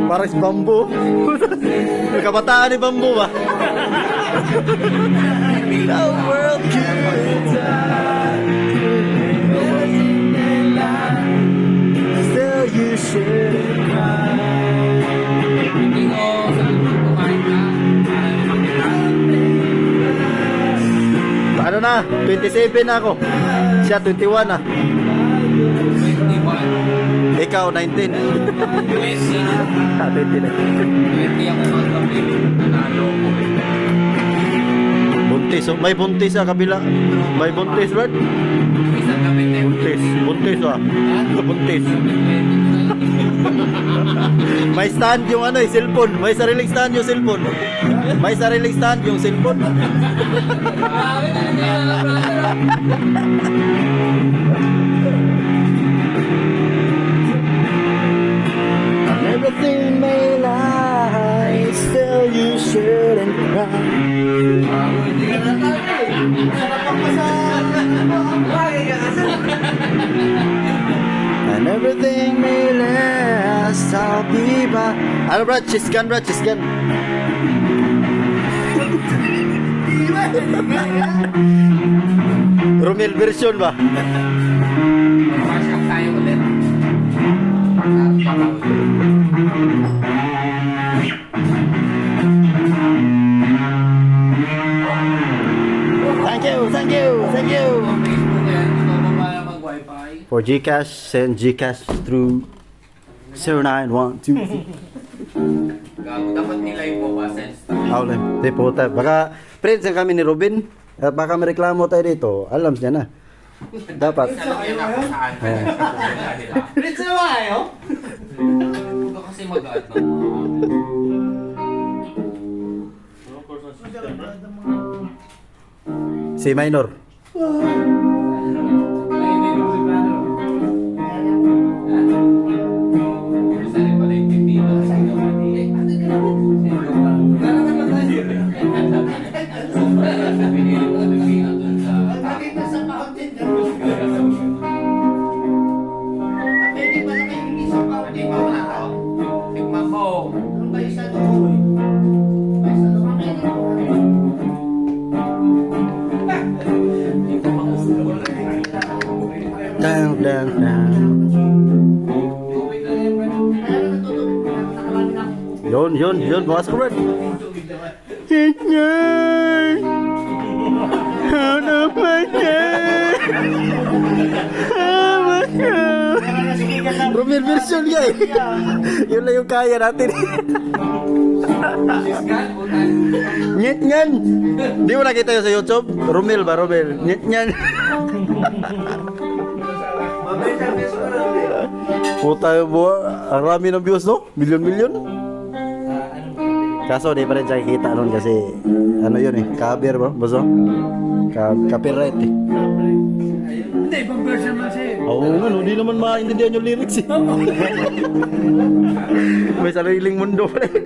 Parang si Bambo. Kabataan ni Bambo ba? The world still you should Hindi ko sa kumain ka. ano na, 27 na ako. Siya 21 na. 21. Ikaw 19. 20. 20 na. 20 ako magabi. Nanalo ko. Buntis, oh. May buntis sa kabila. May buntis, Bert. Isang gabi na Buntis. Buntis, ah. Buntis. May stand yung ano, cellphone. May sariling stand yung cellphone. May sariling stand yung cellphone. Everything may lie, still you shouldn't cry. And everything may last, I'll be back. Ano brad? Chisgan brad, chisgan. Romel version ba? Pasok tayo ulit. Thank you, thank you, thank you. Facebook yan. Ikaw ba para mag-wifi? For GCash, send GCash through 0912. Gago. Dapat nilive mo ba? Sense. Aulan, di puta. Baka friends lang kami ni Robin. At baka may reklamo tayo dito. Alam niya na. Dapat. Alam niya na kung saan. Ritz na ba kayo? Huwag ka kasi mag-add ng Si minor. Bakit nasa fountain ka? Pwede pa na kayo hindi sa fountain pa wala ka? Tignan mo. Ang ba isa doon? May isa doon kami dito. Down, down, down. Ano natutulog ko na nakalami na ako. Yun. Bawas ko, Brad. Romel version niya eh. Yun lang yung kaya natin. Nyet nyan. Di mo nakita yun sa YouTube? Romel ba, Romel? Nyet nyan. Puta yung buha. Ang rami ng views, no? Milyon-milyon. Kaso di pa rin siya kikita nun kasi ano yun eh, cover ba? Baso? Copyright eh. Hindi, ibang version man siya. Oo nga, no, di naman maintindihan yung lyrics eh. May sariling mundo pa rin.